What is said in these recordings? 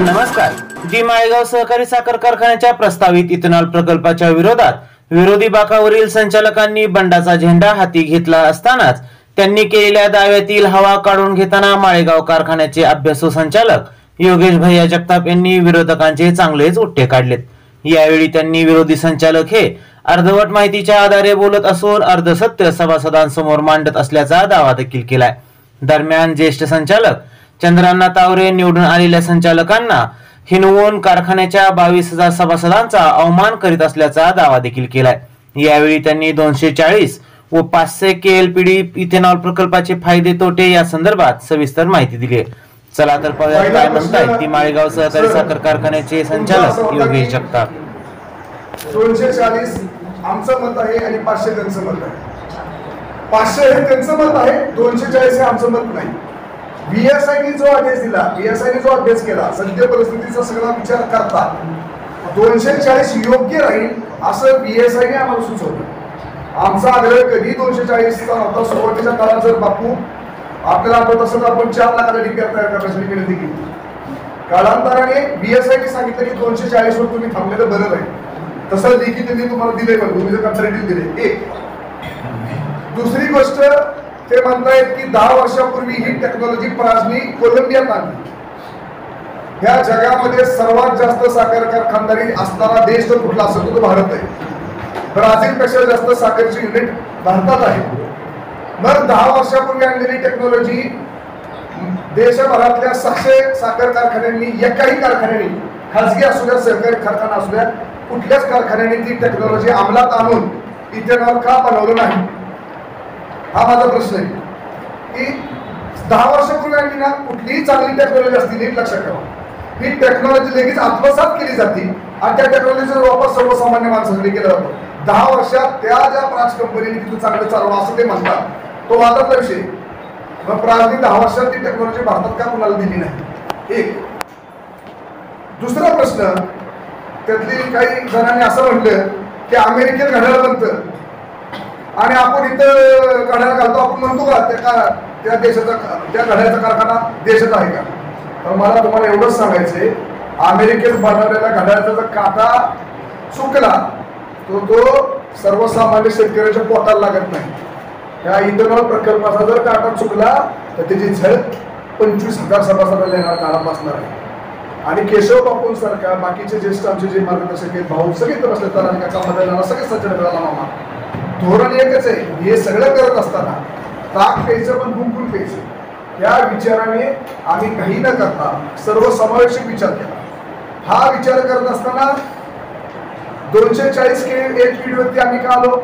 नमस्कार. डी माळेगाव सहकारी साखर कारखान्याच्या प्रस्तावित इथेनॉल प्रकल्पाच्या विरोधात विरोधी बाकावरील संचालकांनी बंडाचा झेंडा हाती घेतला असतानाच त्यांनी केलेल्या दाव्यातील हवा काढून घेताना माळेगाव कारखान्याचे अभ्यासू संचालक योगेश भैया जगताप यांनी विरोधकांचे चांगलेच उट्टे काढलेत. यावेळी त्यांनी विरोधी संचालक हे अर्धवट माहितीच्या आधारे बोलत असून अर्धसत्य सभासदांसमोर मांडत असल्याचा दावा देखील केलाय. दरम्यान ज्येष्ठ संचालक चंद्रांना तावरे निवडून आलेल्या संचालकांना हिनवून कारखान्याच्या 22,000 सभासदांचा अवमान करीत असल्याचा दावा देखील केलाय. यावेळी त्यांनी 240 व 500 KLPD इथेनॉल प्रकल्पाचे फायदे तोटे या संदर्भात सविस्तर माहिती दिली. चला तर पाहूया काय म्हणतायत ती माळेगाव सहकारी साखर कारखान्याचे संचालक योगेश जगताप. 240 आमचं मत आहे आणि 500 त्यांचं मत आहे. 500 हे त्यांचं मत आहे, 240 हे आमचं मत नाही. BSIने जो आदेश दिला, BSIने जो अभ्यास केला, सध्या परिस्थितीचा सगळा विचार करता 240 योग्य राहील असं BSIने आम्हाला सुचवलं. आमचा आग्रह कधी 240चा नव्हता. सुरुवातीच्या काळात जर बापू आपल्याला आठवत असेल तर आपण 4 लाखाला DPR तयार करण्यासाठी विनंती केली. कालांतराने BSIने सांगितलं की 240 वर तुम्ही थांबलेलं बरं राहील. तसं देखील त्यांनी तुम्हाला दिले, पण तुम्ही जर कंपॅरेटिव्ह दिले. एक दुसरी गोष्ट ते म्हणतायत की 10 वर्षापूर्वी ही टेक्नॉलॉजी प्राचीनी कोलंबियात आणली. ह्या जगामध्ये सर्वात जास्त साखर कारखानदारी असणारा देश जर कुठला असेल तो भारत आहे. ब्राझील पेक्षा जास्त साखरची युनिट भारतात आहे. मग 10 वर्षापूर्वी आणलेली टेक्नॉलॉजी देशभरातल्या 600 साखर कारखान्यांनी, एकाही कारखान्याने, खासगी असू द्या सहकारी कारखाना असू द्या, कुठल्याच कारखान्याने ती टेक्नॉलॉजी अंमलात आणून इथेनॉल का बनवलं नाही, हा माझा प्रश्न आहे. की 10 वर्षापूर्वी आणली ना, कुठलीही चांगली टेक्नॉलॉजी असती, नीट लक्षात ठेवा, ही टेक्नॉलॉजी लगेच आत्मसात केली जाते आणि त्या टेक्नॉलॉजीचा वापर सर्वसामान्य माणसासाठी केला जातो. 10 वर्षात त्या ज्या प्राच कंपनीने तिथं चांगलं चालवलं असं ते म्हणतात, तो वादातला विषय. मग प्राचीन 10 वर्षात ती टेक्नॉलॉजी भारतात का कुणाला दिली नाही? एक. दुसरा प्रश्न, त्यातली काही जणांनी असं म्हटलं की अमेरिकेत घड्याळ बनतं आणि आपण इथं घड्याळ घालतो. आपण म्हणतो का त्या देशाचा, त्या घड्याळाचा कारखाना देशात आहे का? तर मला तुम्हाला एवढंच सांगायचंय, अमेरिकेत बनवलेला घड्याळाचा जर काटा चुकला तो सर्वसामान्य शेतकऱ्याच्या पोटाला लागत नाही. या इथेनॉल प्रकल्पाचा जर काटा चुकला तर त्याची झळ 25,000 सभासदांना येणार काळात बसणार आहे. आणि केशव बापूं सारखा बाकीचे ज्येष्ठ आमचे जे मार्गदर्शक आहेत, भाऊ सगळे तर बसले, तर काका सगळे सज्जन मिळाला. मामा धोरण एकच आहे, हे सगळं करत असताना ताक प्यायचं पण गुंफून प्यायचं. या विचाराने आम्ही काही न करता सर्वसमावेशक विचार केला. हा विचार करत असताना 240 KLPD वरती आम्ही का आलो,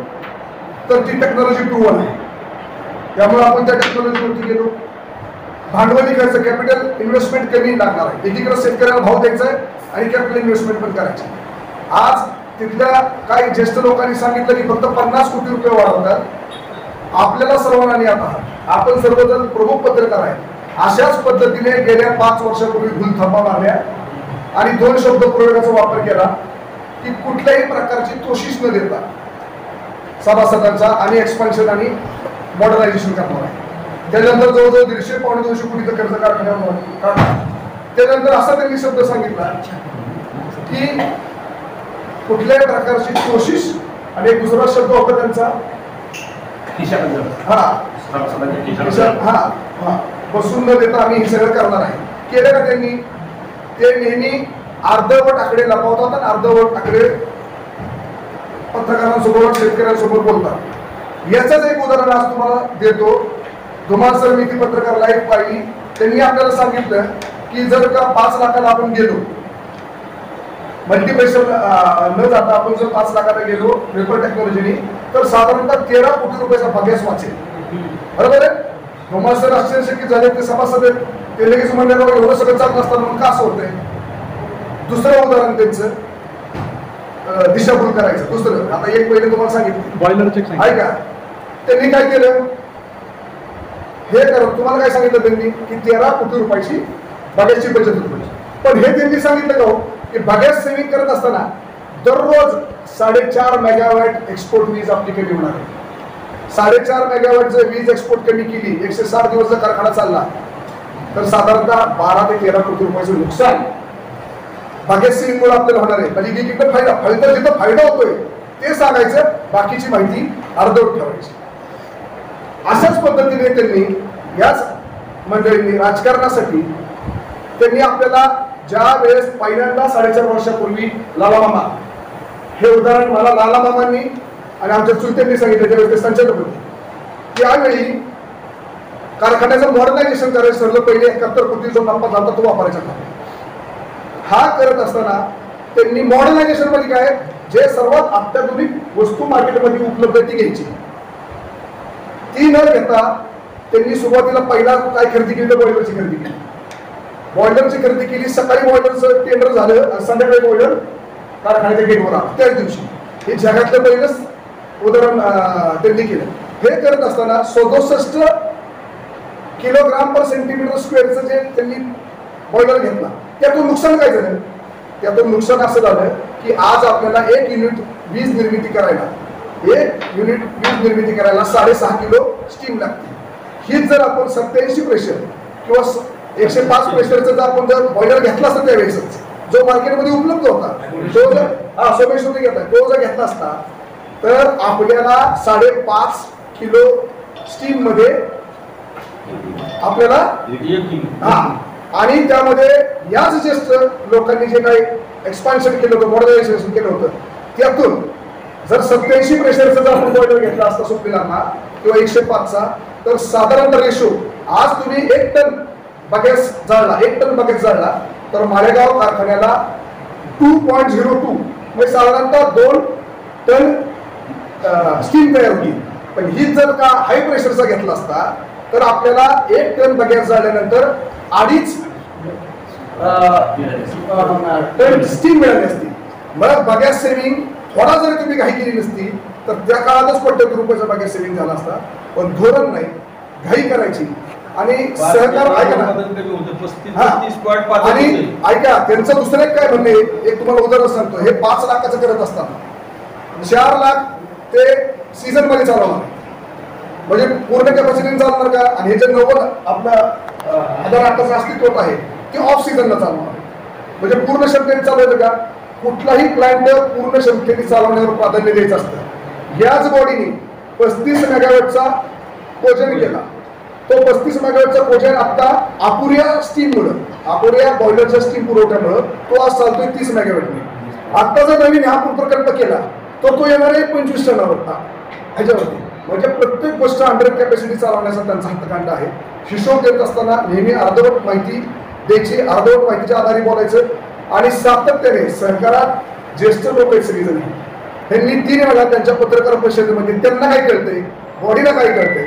तर ती टेक्नॉलॉजी प्रूव्हन आहे. त्यामुळे आपण त्या टेक्नॉलॉजीवरती गेलो. भांडवली खर्च, कॅपिटल इन्व्हेस्टमेंट कमी लागणार आहे. एकीकडे शेतकऱ्याला भाव द्यायचा आहे आणि कॅपिटल इन्व्हेस्टमेंट पण करायची. आज तिथल्या काही ज्येष्ठ लोकांनी सांगितलं की फक्त 50 कोटी रुपये वाढवतात. आपल्याला सर्वांना ज्ञात आहात, आपण सर्वजण प्रमुख पत्रकार आहे. अशाच पद्धतीने गेल्या 5 वर्षापूर्वी भूलथापा मारल्या आणि 2 शब्द प्रयोगाचा वापर केला की कुठल्याही प्रकारची कोशिश न देता सभासदांचा आणि एक्सपान्शन आणि मॉडर्नायझेशन करणार आहे. त्यानंतर जवळजवळ 150-200 कोटीचं कर्ज कारखान्यावर काढला. त्यानंतर असा त्यांनी शब्द सांगितला की कुठल्याही प्रकारची कोशिश, आणि एक दुसरा शब्द होता त्यांचा बसून न देता आम्ही हे सगळं करणार आहे. केलं का त्यांनी? ते नेहमी अर्धवट आकडे लपवतात आणि अर्धवट आकडे पत्रकारांसोबत, शेतकऱ्यांसोबत बोलतात. याचंच एक उदाहरण आज तुम्हाला देतो. धुमाळ समिती पत्रकार लाईव्ह पाहिली, त्यांनी आपल्याला सांगितलं की जर का 5 लाखाला आपण गेलो, मल्टीप्लेक्सर न जाता आपण जर 5 लाखाला गेलो पेपर टेक्नॉलॉजीने, तर साधारणतः 13 कोटी रुपयाचा भाग्यास वाचेल. बरोबर आहे? धुमाळ सर आश्चर्यचकित झाले, ते सभासद ते लगेच म्हणले बाबा एवढं सगळं चालत असताना म्हणून का असं होतंय. दुसरं उदाहरण त्यांचं दिशाभूल करायचं. दुसरं, आता एक पहिले तुम्हाला सांगितलं बॉयलर चेक आहे का, त्यांनी काय केलं हे करत तुम्हाला काय सांगितलं त्यांनी की 13 कोटी रुपयाची बागेची बचत होती. पण हे त्यांनी सांगितलं का की बागेत सेव्हिंग करत असताना दररोज 4.5 मेगावॅट एक्सपोर्ट वीज आपली कमी होणार आहे. 4.5 मेगावॅट जर वीज एक्सपोर्ट कमी केली, 160 दिवस जर कारखाना चालला, तर साधारणतः 12 ते 13 कोटी रुपयाचं नुकसान भाग्यश्रीमुळे आपल्याला होणार आहे, म्हणजे इकडे फायदा जिथं फायदा होतोय ते सांगायचं, बाकीची माहिती अर्धवट ठेवायची. अशाच पद्धतीने त्यांनी याच मंडळींनी राजकारणासाठी त्यांनी आपल्याला ज्या वेळेस पहिल्यांदा 4.5 वर्षापूर्वी लाला मामा, हे उदाहरण मला लाला मामांनी आणि आमच्या चुलत्यांनी सांगितलं, त्यावेळेस ते संचालक होते. त्यावेळी कारखान्याचं मॉडर्नायझेशन करायचं ठरलं. पहिले 71 कोटी जो नफा झाला तो वापरायचा था. हा करत असताना त्यांनी मॉडर्नायझेशन मध्ये काय, जे सर्वात अत्याधुनिक वस्तू मार्केटमध्ये उपलब्ध ती घ्यायची. ती न घेता त्यांनी सुरुवातीला पहिला काय खरेदी केली, तर बॉयलरची खरेदी केली. बॉयलरची खरेदी केली. सकाळी बॉयलरचं टेंडर झालं आणि संध्याकाळी बॉयलर कारखान्याच्या गेटवर आला त्याच दिवशी. हे जगातलं पहिलंच उदाहरण त्यांनी केलं. हे करत असताना 67 किलोग्राम पर सेंटीमीटर स्क्वेअरचं जे त्यांनी बॉयलर घेतला, त्यातून नुकसान काय झालं? त्यातून नुकसान असं झालं की आज आपल्याला 1 युनिट वीज निर्मिती करायला 6.5 किलो स्टीम लागते. हीच जर आपण 87 प्रेशर किंवा 105 प्रेशरचं जर आपण जर बॉयलर घेतला असता त्यावेळेसच, जो मार्केटमध्ये उपलब्ध होता, तो जर सोमेश्वरी घेतला, तो जर घेतला असता तर आपल्याला 5.5 किलो स्टीम मध्ये आपल्याला आणि त्यामध्ये याच ज्येष्ठ लोकांनी जे काही एक्सपान्शन केलं होतं, मॉडर्नायझेशन केलं होतं, त्यातून जर 87 प्रेशरचा जर आपण बॉयलर घेतला असता सुप्रिलांना किंवा 105चा, तर साधारणतः रेशो आज तुम्ही 1 टन बगॅस जाळला तर मालेगाव कारखान्याला 2.02 म्हणजे साधारणतः 2 टन स्टीम तयार होती. पण ही जर का हाय प्रेशरचा घेतला असता तर आपल्याला 1 टन बगॅस जाळल्यानंतर 2.5 टन स्टीम मिळाली असती. मग बगॅस सेव्हिंग थोडा जरी तुम्ही घाई केली नसती तर त्या काळातच कोट्यवधी रुपयाचा बगॅस सेव्हिंग झाला असता. पण धोरण नाही, घाई करायची. आणि सहकार ऐका ना, आणि ऐका त्यांचं दुसरं एक काय म्हणणे, एक तुम्हाला उदाहरण सांगतो. हे 5 लाखाचं करत असताना 4 लाख ते सीझन मध्ये चालवणार, म्हणजे पूर्ण कॅपॅसिटीने चालणार का? आणि हे जे 90 आपला 1008चं अस्तित्व आहे ते ऑफ सीझनला चालवणार, म्हणजे पूर्ण क्षमतेने चालवायचं का? कुठलाही प्लांट पूर्ण क्षमतेने चालवण्यावर प्राधान्य द्यायचं असतं. याच बॉडीने 35 मेगावॅटचा कोजन केला. तो 35 मेगावॅटचा कोजन आता अपुऱ्या अपुऱ्या बॉयलरच्या स्टीम पुरवठ्यामुळे तो आज चालतोय 30 मेगावॅटने. आता जर नवीन हा प्रकल्प केला तर तो येणार आहे 25 टनावर ह्याच्यावरती. म्हणजे प्रत्येक गोष्ट अंडर कॅपॅसिटी चालवण्याचा त्यांचा हातखंड आहे. हिशोब देत असताना नेहमी अर्धवट माहिती द्यायची, अर्धवट माहितीच्या आधारे बोलायचं. आणि सातत्याने सरकारात ज्येष्ठ लोक आहेत सगळीजण, त्यांनी 3 वेळा त्यांच्या पत्रकार परिषदेमध्ये त्यांना काय कळतंय, बॉडीला काय कळतंय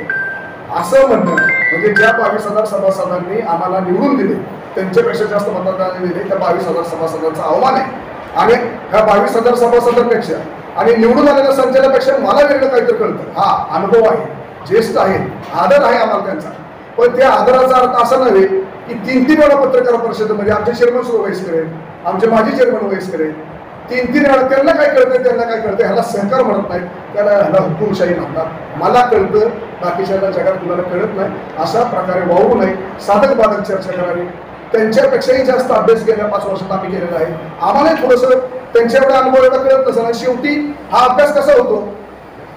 असं म्हणणं, म्हणजे ज्या 22,000 सभासदांनी आम्हाला निवडून दिले त्यांच्यापेक्षा जास्त मतदारांनी दिले, त्या 22,000 सभासदांचा अवमान आहे. आणि ह्या 22,000 सभासदांपेक्षा आणि निवडून आलेल्या संचालकापेक्षा मला वेगळं काहीतरी कळतं. हा अनुभव आहे, ज्येष्ठ आहे, आदर आहे आम्हाला त्यांचा. पण त्या आदराचा अर्थ असा नव्हे की 3-3 वेळा पत्रकार परिषदेमध्ये आमचे चेअरमन सुद्धा वयस करेल, आमचे माजी चेअरमन वयस करेल. 3-3 वेळा त्यांना काय कळतं, त्यांना काय कळतं, ह्याला सहकार म्हणत नाही, ह्याला हुकुमशाही म्हणतात. मला कळतं, बाकीच्या जगात कुणाला कळत नाही. अशा प्रकारे वावू नये, साधक बाधक चर्चा करावी. त्यांच्यापेक्षाही जास्त अभ्यास गेल्या 5 वर्षात आम्ही केलेला आहे. आम्हालाही थोडंसं त्यांच्या एवढा अनुभव एवढा कळत नसेल. आणि शेवटी हा अभ्यास कसा होतो,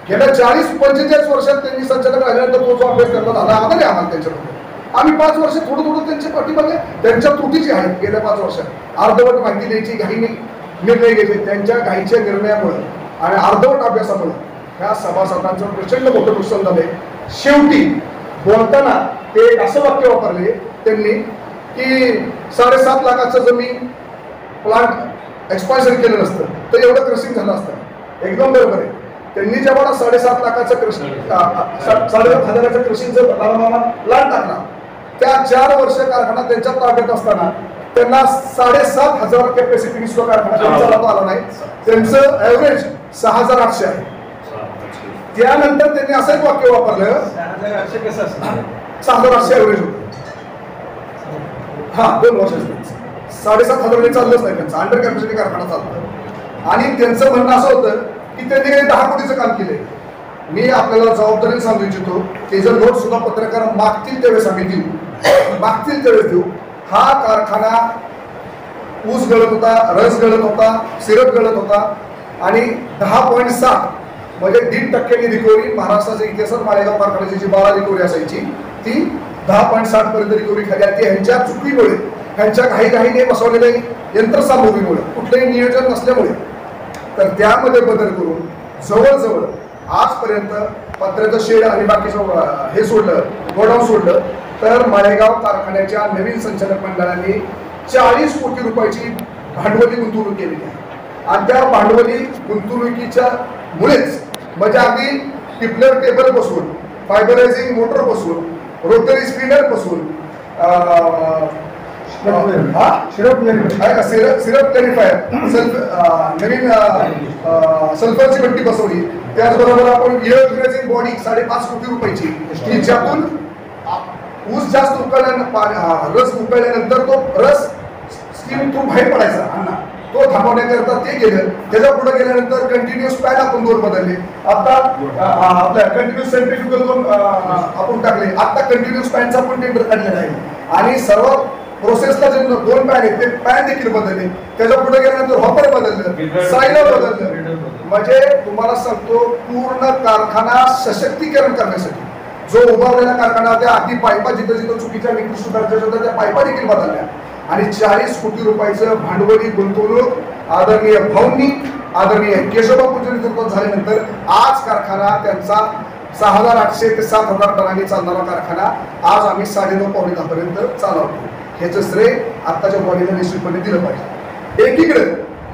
गेल्या 40-45 वर्षात त्यांनी संचालक राहिल्यानंतर तो जो अभ्यास करण्यात आला आम्हाला त्यांच्याबद्दल. आम्ही 5 वर्ष थोडं त्यांच्या पाठीमागे त्यांच्या त्रुटीची आहेत. गेल्या 5 वर्षात अर्धवट माहिती द्यायची, घाईने निर्णय घ्यायचे, त्यांच्या घाईच्या निर्णयामुळे आणि अर्धवट अभ्यासामुळे ह्या सभासदांचं प्रचंड मोठं नुकसान झालंय. शेवटी बोलताना ते असं वाक्य वापरले त्यांनी की 7.5 लाखाचं जर मी प्लांट एक्सपान्शन केलं नसतं तर एवढं क्रशिंग झालं असतं. एकदम बरोबर आहे. त्यांनी जेव्हा 7.5 लाखाचं क्रशिंग 7.5 हजाराचं क्रशिंग जर प्लांट टाकला, त्या 4 वर्ष कारखाना त्यांच्या ताब्यात असताना त्यांना 7,500 कॅपॅसिटी विश्व कारखाना चालवता आला नाही. त्यांचं ऍव्हरेज 6,800 आहे. त्यानंतर त्यांनी असं एक वाक्य वापरलं, 6,800 ऍव्हरेज होतं. हा 2 वर्ष 7,500 चाललंच नाही त्यांचं, अंडर कॅपॅसिटी कारखाना चालतं. आणि त्यांचं म्हणणं असं होतं की त्यांनी काही 10 कोटीचं काम केलंय. मी आपल्याला जबाबदारीने सांगू इच्छितो, ते जर नोट सुद्धा पत्रकार मागतील त्यावेळेस आम्ही देऊ, मागतील त्यावेळेस देऊ. हा कारखाना ऊस गळत होता, रस गळत होता, सिरप गळत होता आणि 10.7 म्हणजे 1.5% रिकव्हरी महाराष्ट्राच्या इतिहासात माळेगाव कारखान्याची जी 12 रिकव्हरी असायची ती 10.7 पर्यंत रिकव्हरी खाली आली. ह्यांच्या चुकीमुळे, ह्यांच्या घाईघाईने बसवलेल्या यंत्रसामुग्रीमुळे, कुठलंही नियोजन नसल्यामुळे, तर त्यामध्ये बदल करून जवळजवळ आजपर्यंत पत्र्याचं शेड आणि बाकीचं हे सोडलं, गोडाऊन सोडलं, तर माळेगाव कारखान्याच्या नवीन संचालक मंडळाने 40 कोटी रुपयाची भांडवली गुंतवणूक केलेली आहे. आणि त्या भांडवली गुंतवणुकीच्या मुळेच म्हणजे अगदी टिपलर टेबल बसून, फायबरायझिंग मोटर बसून, रोटरी स्पिनर बसून, सिरप क्लॅरिफायर, नवीन सल्फरची भट्टी बसवली. त्याचबरोबर आपण एअर बॉडी 5.5 कोटी रुपयाची, ज्यातून ऊस जास्त रस उकळल्यानंतर तो रस स्टीम थ्रू बाहेर पडायचा अण्णा, तो थांबवण्याकरता ते केलं. त्याच्या पुढे गेल्यानंतर कंटिन्युअस पॅड आपण 2 बदलले. आता आपल्या कंटिन्युअस सेंट्रिफ्युगल 2 आपण टाकले. आता कंटिन्युअस पॅनचा पण टेंडर काढलेला आहे आणि सर्व प्रोसेसला जे 2 पॅन आहेत ते पॅन देखील बदलले. त्याच्या पुढे गेल्यानंतर हॉपर बदललं, सायलर बदललं. म्हणजे तुम्हाला सांगतो पूर्ण कारखाना सशक्तीकरण करण्यासाठी जो उभारलेला कारखाना त्या अगदी पायपा जिथं जिथं चुकीच्या निकृष्ट दर्जाच्या होत्या त्या पायपा देखील बदलल्या आणि 40 कोटी रुपयाचं भांडवली गुंतवणूक आदरणीय भाऊंनी, आदरणीय केशवबापूंच्या नेतृत्वात झाल्यानंतर आज कारखाना त्यांचा 6,800 ते 7,000 टनांनी चालणारा कारखाना आज आम्ही 9:30 पावणे 10 पर्यंत चालवतो. ह्याचं श्रेय आत्ताच्या बॉडीला निश्चितपणे दिलं पाहिजे. एकीकडे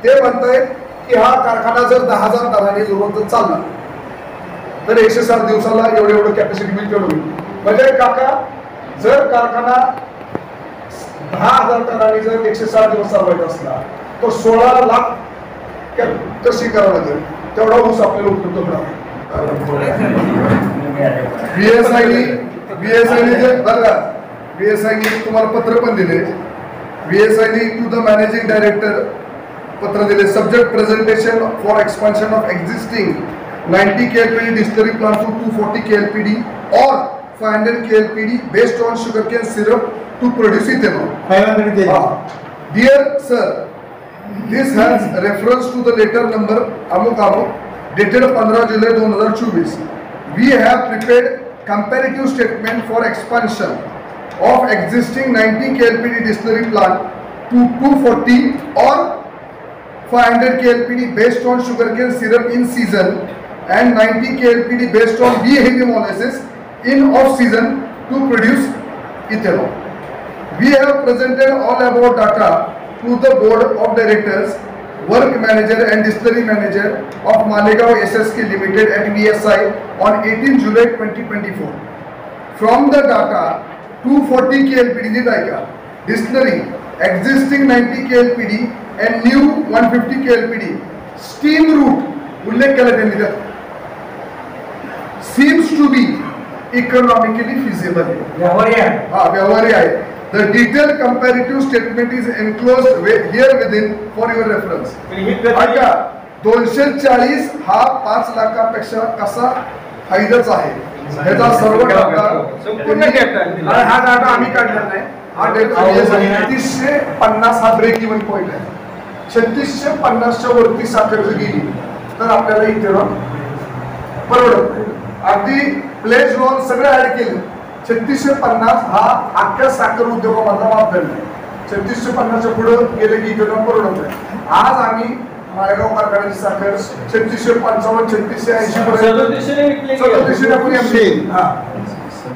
ते म्हणतायत की हा कारखाना जर 10,000 टनांनी जोरात चालला तर 107 दिवसाला एवढं कॅपॅसिटी बिल केवढं होईल. म्हणजे काका जर कारखाना 10,000 टनांनी जर 107 दिवस चालवायचा असला तर 16 लाख कशी करावं लागेल, तेवढा ऊस आपल्याला उपलब्ध होणार. बीएसआयने तुम्हाला पत्र पण दिले. बीएसआयने टू द मॅनेजिंग डायरेक्टर पत्र दिले. Subject presentation for expansion of existing 90 KLPD distillery plant to 240 KLPD or 500 KLPD based on sugarcane syrup to produce ethanol. 500. Dear sir, this has reference to the letter number amuk dated 15 July 2024. We have prepared comparative statement for expansion of existing 90 KLPD distillery plant to 240 or 500 KLPD based on sugarcane syrup in season and 90 KLPD based on B heavy molasses in off season to produce ethanol. We have presented all about data to the board of directors, work manager and distillery manager of Malegaon SSK Limited at VSI on 18 July 2024. From the data 240 KLPD distillery, existing 90 KLPD and new 150 KLPD steam route उल्लेख केला त्यांनी त्यात seems to be economically feasible. व्यवहार्य आहे. The detailed comparative statement is enclosed here within for your reference. आता 240 हा 5 लाखापेक्षा कसा फायदाच आहे ह्याचा सर्व डाटा हा डाटा आम्ही काढला नाही. हा डेटा 3650 हा ब्रेक इव्हन पॉईंट आहे. 3650च्या वरती साखर जर गेली तर आपल्याला इथे परवडत नाही. अगदी प्लेज लोन सगळं ऍड केलं 3650 हा अख्ख्या साखर उद्योगामधला मापदंड आहे. 3650च्या पुढे गेले की इथं परवडत नाही. आज आम्ही माळेगाव कारखान्याची साखर 3655 3680 पर्यंत 37 आपण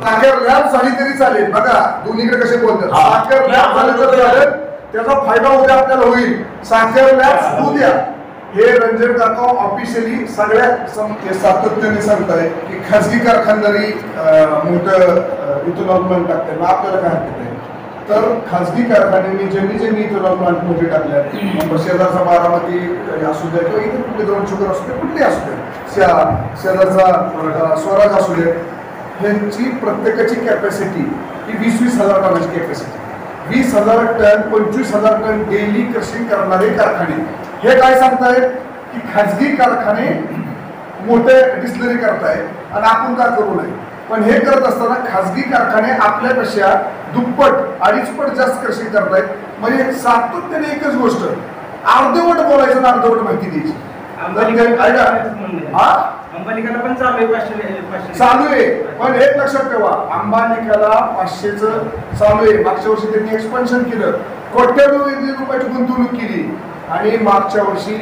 साखर लॅब झाली तरी चालेल. बघा दोन्हीकडे कसे बोलतात. साखर लॅब झाली तर चालेल, त्याचा फायदा उद्या आपल्याला होईल. साखर लॅब सुरू द्या हे रंजन काका ऑफिशियली सगळ्या सातत्याने सांगताय की खाजगी कारखानदारी मोठं इथेनॉल प्लांट टाकते. आपल्याला काय हरकत आहे तर खाजगी कारखान्यांनी ज्यांनी इथेनॉल प्लांट मोठे टाकले, शेजारचा बारामती असू द्या किंवा इथे कुठले 2 शुगर असू दे, कुठले असू दे, शेजारचा स्वराज असू दे, ह्यांची प्रत्येकाची कॅपॅसिटी ही 20-20 हजार टनाची capacity. 20,000 ton 25,000 ton daily crushing करणारे कारखाने हे काय सांगतायत की खाजगी कारखाने मोठे डिस्टिलरी करतायत आणि आपण काय करू नये. पण हे करत असताना खाजगी कारखाने आपल्यापेक्षा दुप्पट अडीचपट जास्त कृषी करतायत. म्हणजे सातत्याने एकच गोष्ट अर्धवट बोलायचं आणि अर्धवट माहिती द्यायची. अंबालिकाला पण चालू आहे. पण एक लक्षात ठेवा, अंबालिकाला 500चं चालू आहे. मागच्या वर्षी त्यांनी एक्सपान्शन केलं, कोट्यवधी रुपयाची गुंतवणूक केली आणि मागच्या वर्षी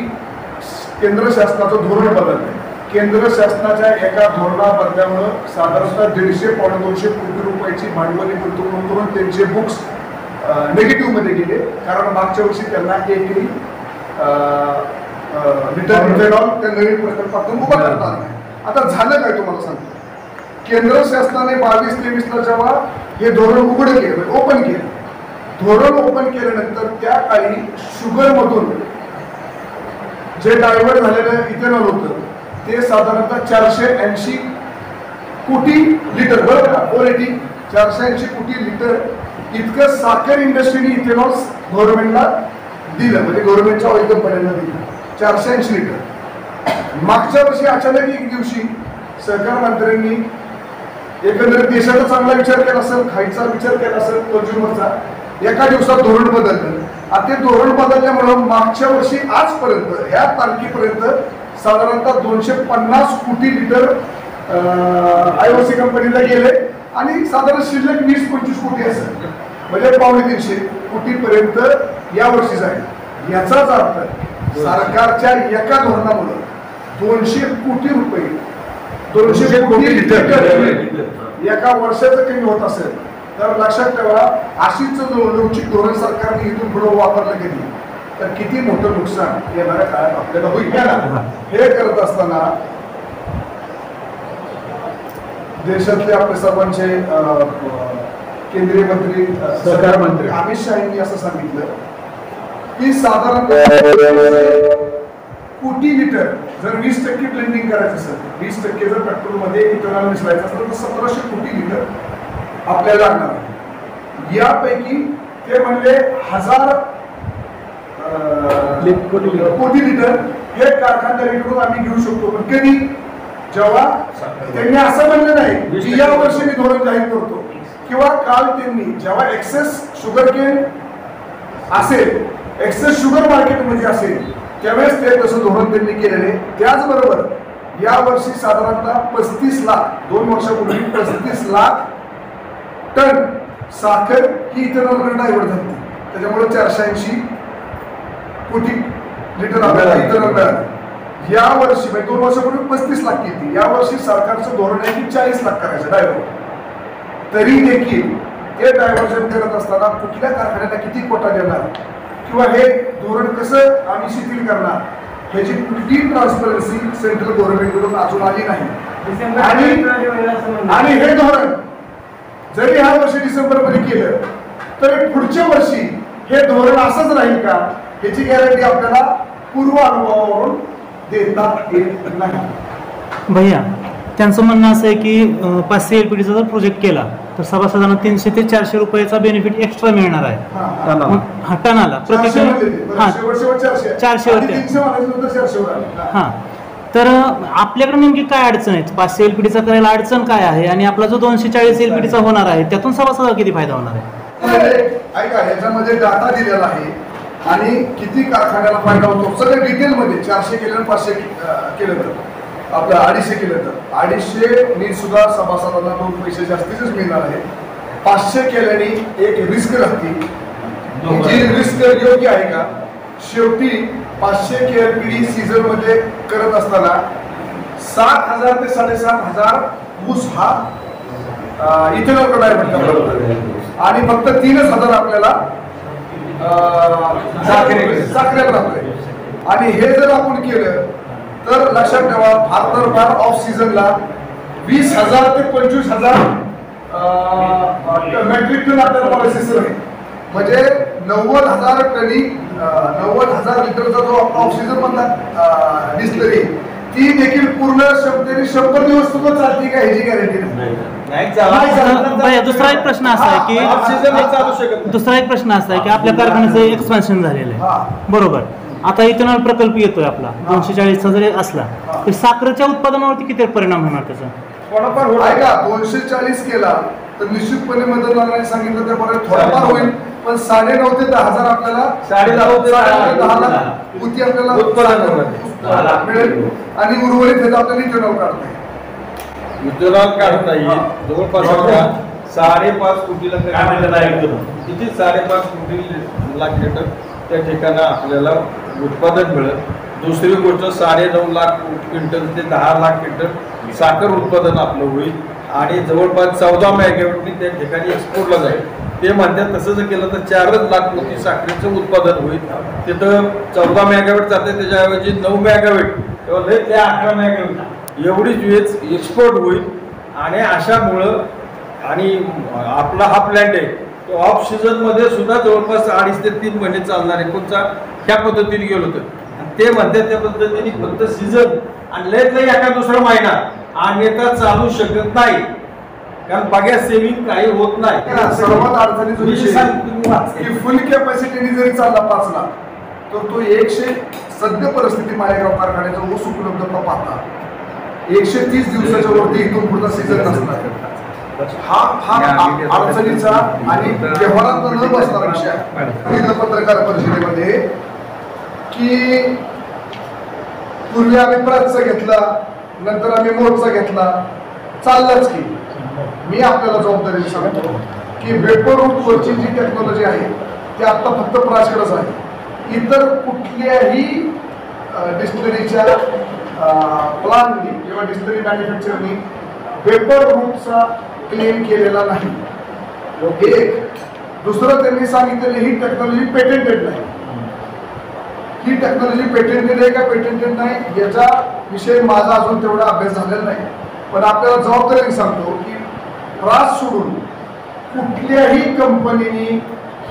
केंद्र शासनाचं धोरण बदललं. केंद्र शासनाच्या एका धोरणा बदल्यामुळं साधारणतः 150-200 कोटी रुपयाची भांडवली गुंतवणूक करून त्यांचे बुक्स नेगेटिव्ह मध्ये गेले. कारण मागच्या वर्षी त्यांना एकही लिटर इथेनॉल त्या नवीन प्रकल्पातून उभा करता आला नाही. आता झालं काय तुम्हाला सांगतो. केंद्र शासनाने 22-23ला जेव्हा हे धोरण उघड केलं, ओपन केलं, धोरण ओपन केल्यानंतर त्या काळी शुगरमधून जे डायव्हर्ट झालेलं इथेनॉल होतं ते साधारणतः 480 कोटी लिटर, बरोबर का, 480 कोटी लिटर इतकं साखर इंडस्ट्रीने इथेनॉल गव्हर्नमेंटला दिलं. म्हणजे गव्हर्नमेंटच्या ऑइल कंपन्यांना दिलं 480 लिटर. मागच्या वर्षी अचानक एक दिवशी सहकार मंत्र्यांनी एकंदरीत देशाचा चांगला विचार केला असेल, खायचा विचार केला असेल, कंझ्युमरचा, एका दिवसात धोरण बदललं. आता ते धोरण बदलल्यामुळं मागच्या वर्षी आजपर्यंत ह्या तारखेपर्यंत साधारणतः 250 कोटी लिटर IOC कंपनीला गेले आणि साधारण शिल्लक 20-25 कोटी असेल. म्हणजे 250 कोटी पर्यंत या वर्षी जाईल. याचाच अर्थ सरकारच्या एका धोरणामुळे 200 कोटी रुपये 200 कोटी लिटर एका वर्षाचं कमी होत असेल तर लक्षात ठेवा, अशीच लवचिक धोरण सरकारने इथून पुढे वापरलं गेली तर किती मोठं नुकसान येणाऱ्या काळात आपल्याला होईल. हे करत असताना देशातले आपले सर्वांचे केंद्रीय मंत्री, सहकार मंत्री अमित शहा यांनी असं सांगितलं की साधारणतः कोटी लिटर जर 20% ब्लेंडिंग करायचं असेल, 20% जर पेट्रोलमध्ये इथेनॉल मिसळायचं असेल तर 1700 कोटी लिटर आपल्याला लागणार. यापैकी ते म्हणले 1000 कोटी लिटर हे कारखानदारीकडून आम्ही घेऊ शकतो. पण कधी, जेव्हा त्यांनी असं म्हणलं नाही की या वर्षी मी धोरण जाहीर करतो, किंवा काल त्यांनी जेव्हा एक्सेस शुगर केन असेल, एक्सेस शुगर मार्केटमध्ये असेल त्यावेळेस ते तसं धोरण त्यांनी केलेले. त्याचबरोबर या वर्षी साधारणतः 35 लाख 2 वर्षापूर्वी 35 लाख टन साखर ही इथेनॉलकडे डायव्हर्ट झाली. त्याच्यामुळे 480 कोटी लिटर आपल्याला इथेनॉल मिळालं. या वर्षी म्हणजे 2 वर्षापूर्वी 35 लाख किती, या वर्षी सरकारचं धोरण आहे की 40 लाख करायचं डायव्हर्ट. तरी देखील ते डायव्हर्जन करत असताना कुठल्या कारखान्याला किती कोटा देणार किंवा हे धोरण कसं आम्ही शिथिल करणार ह्याची कुठली ट्रान्सपरन्सी सेंट्रल गव्हर्नमेंटकडून अजून आली नाही. आणि हे धोरण जरी ह्या वर्षी डिसेंबर मध्ये केलं तर पुढच्या वर्षी हे धोरण असंच राहील का याची गॅरंटी आपल्याला पूर्व अनुभवावरून देता येत नाही. भैया, त्यांचं म्हणणं असं आहे की 500 LPDचा जर प्रोजेक्ट केला तर सभासदांना 300 ते 400 रुपयाचा बेनिफिट एक्स्ट्रा मिळणार आहे टनाला. प्रति 400 होते. हां, तर आपल्याकडे नेमकी काय अडचण आहे? 500 LPDचा करायला अडचण काय आहे आणि आपला जो 240 LPDचा होणार आहे त्यातून सभासदाला किती फायदा होणार आहे? ऐका, ह्याच्यामध्ये डाटा दिलेला आहे आणि किती कारखान्याला फायदा होतो सगळं डिटेलमध्ये. 400 केलं आणि 500 केलं तर आपलं 250 केलं तर 250 नी सुद्धा सभासदांना 2 पैसे जास्तीच मिळणार आहे. 500 केल्याने एक रिस्क राहते, जी रिस्क योग्य आहे का? शेवटी 500 KLPD सीझन मध्ये करत असताना 7,000 ते 7,500 ऊस हा इथेनॉल डायव्हर्ट आणि फक्त 3,000 आपल्याला साखरेला राहतोय. आणि हे जर आपण केलं तर लक्षात ठेवा, फार तर फार ऑफ सीझनला 20,000 ते 25,000 मेट्रिक टन आपल्याला पॉलिसीस आहे. म्हणजे 90,000 टनी 90,000 लिटरचा जो आपला ऑफ सीझन मधला डिस्टलरी ती देखील पूर्ण क्षमतेने 100 दिवस सुद्धा चालते का ह्याची गॅरंटी नाही. दुसरा एक प्रश्न असा आहे की आपल्या कारखान्याचं एक्सपान्शन झालेलं आहे, बरोबर. आता इथेनॉल प्रकल्प येतोय आपला 240चा जरी असला तर साखरेच्या उत्पादनावरती किती परिणाम होणार त्याचा? ऐका 240 केला तर निश्चितपणे मदत नाही सांगितलं त्यापर्यंत थोडाफार होईल, पण 9.5 ते 10,000 आपल्याला 10,000 उती आपल्याला मिळेल आणि उर्वरित त्याचा आपल्याला इथेनॉल काढता येईल. इथेनॉल काढता येईल जवळपास 5.5 कोटीला किती 5.5 कोटी लाख लिटर त्या ठिकाणी आपल्याला उत्पादन मिळेल. दुसरी गोष्ट 9.5 लाख क्विंटल ते 10 लाख क्विंटल साखर उत्पादन आपलं होईल आणि जवळपास 14 मेगावॅटनी त्या ठिकाणी एक्सपोर्टला जाईल. ते म्हणतात तसं जर केलं तर 4 लाख कोटी साखरेचं उत्पादन होईल. तिथं 14 मेगावॅट जाते, त्याच्याऐवजी 9 मेगावॅट किंवा ते 18 मेगावॅट एवढीच वेळेस एक्सपोर्ट होईल. आणि अशामुळं आणि आपला हा प्लॅन्ट आहे तो ऑफ सीझनमध्ये सुद्धा जवळपास 2.5 ते 3 महिने चालणार आहे. कोणचा ह्या पद्धतीने गेलो तर ते म्हणतात त्या पद्धतीने फक्त सीझन आणि लयत लय एका दुसरा महिना अन्यथा चालू शकत नाही, कारण बघा सेव्हिंग काही होत नाही. सर्वात अडचणीची फुल कॅपॅसिटीने जरी चालला 5 लाख तर तो 100 सद्य परिस्थिती मालेगाव कारखान्याचा ऊस उपलब्धता पाहता 130 दिवसाच्या वरती इथून पुढचा सीझन नसणार. हा अडचणीचा आणि व्यवहारात न बसणारा विषय पत्रकार परिषदेमध्ये की पूर्वी आम्ही प्रतचा घेतला, नंतर आम्ही मोडचा घेतला, चाललाच की. मी आपल्याला जबाबदारी सांगतो की वेपर रूटवरची जी टेक्नॉलॉजी आहे ती आता फक्त प्राजकडेच आहे. इतर कुठल्याही डिस्टिलरीच्या प्लांटनी किंवा डिस्टिलरी मॅन्युफॅक्चरनी वेपर रूटचा क्लेम केलेला नाही. एक दुसरं त्यांनी सांगितलेलं ही टेक्नॉलॉजी पेटेंटेड नाही. ही टेक्नॉलॉजी पेटेंटेड आहे का पेटेंटेड नाही याचा विषय माझा अजून तेवढा अभ्यास झालेला नाही, पण आपल्याला जबाबदारी सांगतो की प्रास सोडून कुठल्याही कंपनीने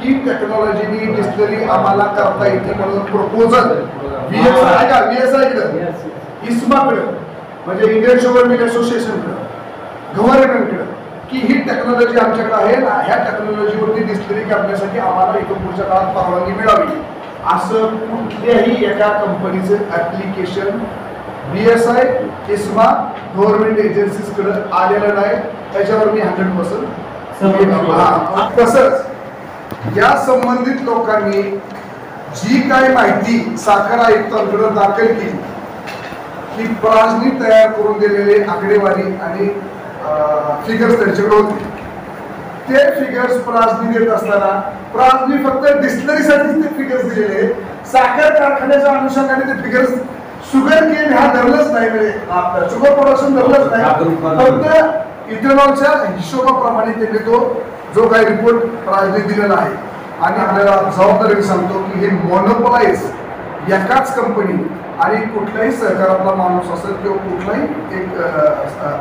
ही टेक्नॉलॉजीनी डिस्टिलरी आम्हाला करता येते म्हणून प्रपोजल VSI इस्माकडे म्हणजे इंडियन शुगर मिल असोसिएशनकडे गव्हर्नमेंटकडे की ही टेक्नॉलॉजी आमच्याकडे आहे ना, ह्या टेक्नॉलॉजीवरती डिस्टिलरी करण्यासाठी आम्हाला इथून पुढच्या काळात परवानगी मिळावी असं कुठल्याही एका कंपनीचं ऍप्लिकेशन VSI इस्मा गव्हर्नमेंट एजन्सीजकडे आलेलं नाही. त्याच्यावर मी 100% तसंच या संबंधित लोकांनी जी काही माहिती साखर आयुक्तांकडे दाखल केली की प्राजनी तयार करून दिलेले आकडेवारी आणि फिगर्स त्यांच्याकडे होते. ते फिगर्स प्राजनी देत असताना प्राजनी फक्त डिस्टिलरीसाठीच ते फिगर्स दिलेले, साखर कारखान्याच्या अनुषंगाने ते फिगर्स शुगर केन हा धरलंच नाही, म्हणजे शुगर प्रोडक्शन धरलंच नाही. फक्त इथेनॉलच्या हिशोबाप्रमाणे त्यांनी तो जो काही रिपोर्ट प्राजनी दिलेला आहे. आणि आपल्याला जबाबदारी सांगतो की हे मोनोपोलाइज एकाच कंपनी आणि कुठल्याही सहकारातला माणूस असेल किंवा कुठलाही एक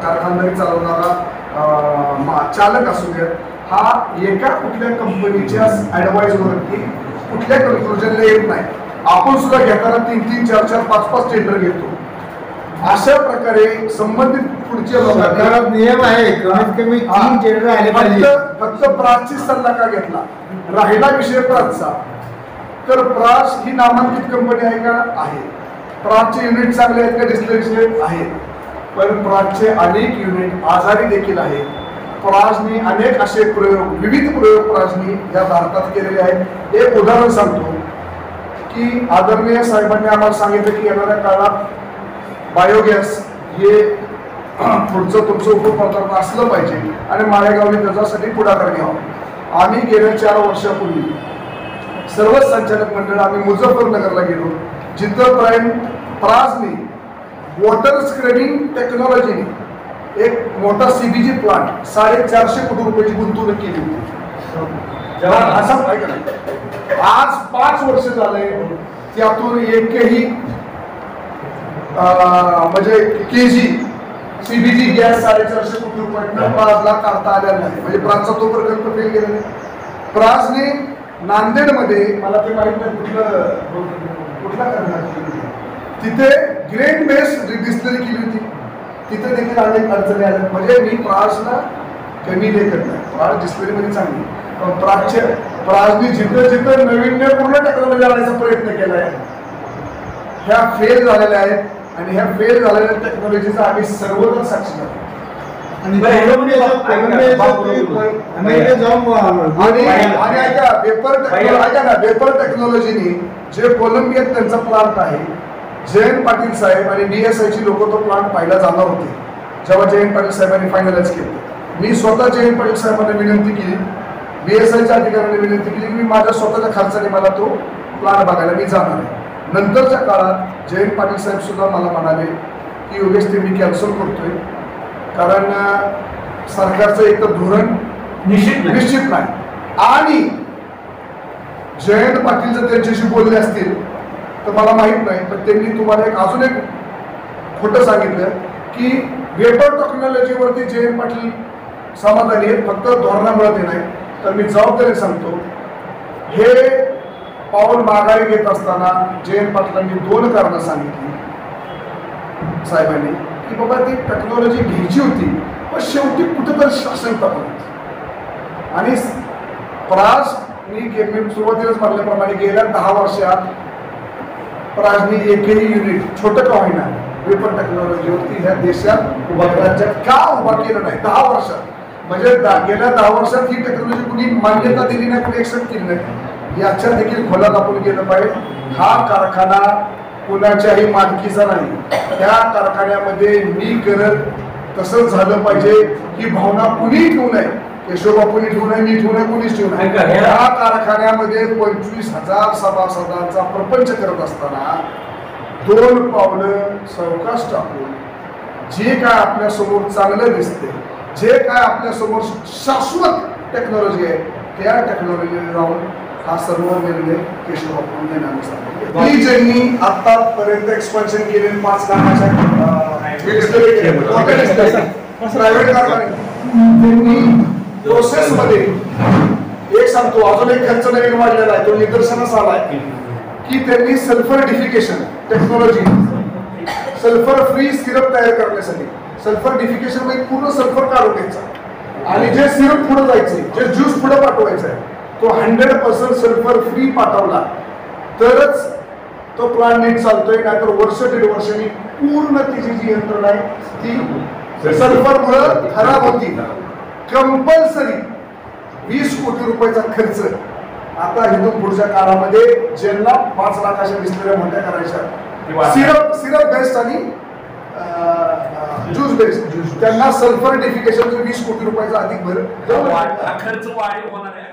कारखानदारी चालवणारा चालक असू द्या, हा एका कुठल्या कंपनीच्या ऍडवाइसवरती कुठल्या कन्क्लुजनला येत नाही. आपण सुद्धा घेताना 3-3, 4-4, 5-5 टेंडर घेतो. अशा प्रकारे संबंधित पुढच्या लोकांना नियम आहे कमीत कमी 3 टेंडर आले पाहिजे. फक्त प्रासची सल्ला का घेतला, राहिला विषय प्रासचा, तर प्रास ही नामांकित कंपनी आहे का? आहे. प्रासचे युनिट चांगले आहेत का? डिस्टिलरीचे आहेत. पण प्रासचे अनेक युनिट आजारी देखील आहेत. प्रासने अनेक असे प्रयोग, विविध प्रयोग प्रासने या भारतात केलेले आहेत. एक उदाहरण सांगतो की आदरणीय साहेबांनी आम्हाला सांगितलं की येणाऱ्या काळात बायोगॅस हे पुढचं तुमचं उपपदार्थ असलं पाहिजे आणि माळेगावने त्याच्यासाठी पुढाकार घ्यावा. आम्ही गेल्या 4 वर्षापूर्वी सर्वच संचालक मंडळ आम्ही मुझफ्फरनगरला गेलो, जिथं प्राजने वॉटर स्क्रबिंग टेक्नॉलॉजीने एक मोठा CBG प्लांट 450 कोटी रुपयाची गुंतवणूक केली होती. असं आज 5 वर्ष झाले त्यातून एकही म्हणजे केजी CBG गॅस 450 कोटी रुपयांना प्राजला काढता आलेला नाही. म्हणजे प्राजचा तो प्रकल्प फेल गेला नाही. प्राजने नांदेडमध्ये मला ते माहित नाही कुठला करणार तिथे ग्रेन बेस डिस्टिलरी केली होती. तिथे देखील अनेक अडचणी आल्या. म्हणजे मी प्राजला कमी लेखत नाही, प्राज डिस्टिलरीमध्ये चांगली, पण प्राजने जिथं जिथं नाविन्यपूर्ण टेक्नॉलॉजी आणायचा प्रयत्न केला आहे ह्या फेल झालेल्या आहेत. आणि ह्या फेल झालेल्या टेक्नॉलॉजीचा आम्ही सर्वजण साक्षीदार. आणि वेपर टेक्नॉलॉजीनी जे कोलंबियात त्यांचा प्लांट आहे, जयंत पाटील साहेब आणि BSI ची लोक तो प्लांट पाहायला जाणार होते. जेव्हा जयंत पाटील साहेबांनी फायनलाइज केलं, मी स्वतः जयंत पाटील साहेबांना विनंती केली, BSIच्या अधिकाऱ्यांनी विनंती केली की मी माझ्या स्वतःच्या खर्चाने मला तो प्लांट बघायला मी जाणार आहे. नंतरच्या काळात जयंत पाटील साहेब सुद्धा मला म्हणाले की योगेश ते मी कॅन्सल करतोय, कारण सरकारचं एक तर धोरण निश्चित नाही. आणि जयंत पाटील जर त्यांच्याशी बोलले असतील तर मला माहित नाही, पण त्यांनी तुम्हाला अजून एक खोटं सांगितलं की वेपर टेक्नॉलॉजीवरती जयंत पाटील समाधानी आहेत, फक्त धोरणामुळे ते नाही. तर मी जबाबदारी सांगतो, हे पाऊल माघारी घेत असताना जयंत पाटलांनी 2 कारणं सांगितली साहेबांनी की बाबा ती टेक्नॉलॉजी घ्यायची होती, पण शेवटी कुठेतरी शासन तपलं. आणि प्राज मी सुरुवातीलाच म्हटल्याप्रमाणे गेल्या 10 वर्षात प्राजनी एकही युनिट छोटं का होईना वेपर टेक्नॉलॉजीवरती ह्या देशात राज्यात का उभा केलं नाही 10 वर्षात. म्हणजे गेल्या 10 वर्षात ही टेक्नॉलॉजी कुणी मान्यता दिली नाही, कुणी एक्सेप्ट केली नाही. याच्या देखील खोलात आपण गेलं पाहिजे. हा कारखाना कुणाच्याही मालकीचा नाही. त्या कारखान्यामध्ये मी करत तसंच झालं पाहिजे ही भावना कुणी ठेवू नये. केशवबापूंनी ठेवू नये, मी ठेवू नये, कुणीच ठेवू नये. या कारखान्यामध्ये 25,000 सभासदांचा प्रपंच करत असताना 2 पावलं सावकाश टाकून जे काय आपल्या समोर चांगलं दिसते, जे काय आपल्या समोर शाश्वत टेक्नॉलॉजी आहे, त्या टेक्नॉलॉजीने जाऊन हा सर्व निर्णय केशवबापूंनी देण्यात सांगितले. मी ज्यांनी आतापर्यंत एक्सपान्शन केले 5 लाखाच्या प्रायव्हेट कारखाने, त्यांनी प्रोसेसमध्ये एक सांगतो, अजून एक खर्च नवीन वाढलेला आहे, तो निदर्शनास आलाय की त्यांनी सल्फरिडिफिकेशन टेक्नॉलॉजी, सल्फर फ्री सिरप तयार करण्यासाठी सल्फरिडिफिकेशन मध्ये पूर्ण सल्फर काढून घ्यायचा आणि जे सिरप पुढे जायचे, जे ज्यूस पुढे पाठवायचा आहे तो 100% सल्फर फ्री पाठवला तरच तो प्लांट नीट चालतोय. नाहीतर वर्ष 1.5 वर्षांनी पूर्ण तिची जी यंत्रणा आहे ती सल्फरमुळे खराब होती. कंपल्सरी 20 कोटी रुपयाचा खर्च आता इथून पुढच्या काळामध्ये ज्यांना 5 लाखाच्या डिस्प्ले मोठ्या करायच्या सिरप बेस्ट आणि ज्यूस बेस्ट, त्यांना सल्फरिडिफिकेशन 20 कोटी रुपयाचा अधिक भर खर्च वाढ होणार आहे.